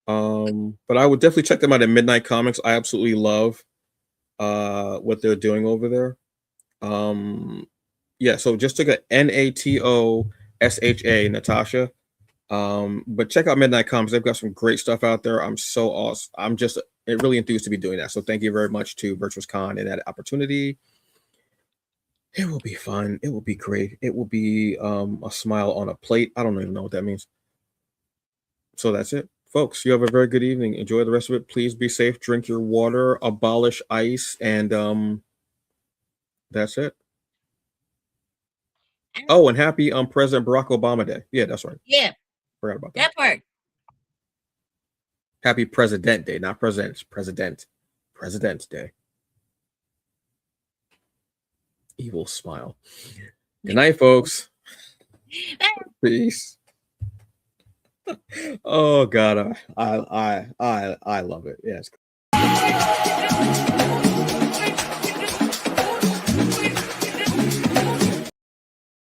But I would definitely check them out at Midnight Comics. I absolutely love what they're doing over there. Yeah, so just took a Natosha, Natasha. But check out Midnight Comics. They've got some great stuff out there. I'm so awesome. I'm just really enthused to be doing that. So thank you very much to VirtuousCon and that opportunity. It will be fun. It will be great. It will be a smile on a plate. I don't even know what that means. So that's it. Folks, you have a very good evening. Enjoy the rest of it. Please be safe. Drink your water. Abolish ice. And that's it. Oh, and happy President Barack Obama Day. Yeah, that's right. Yeah. Forgot about that part. Happy President Day, not President's. President's Day. Evil smile. Good night, folks. Peace. Oh God, I love it. Yes.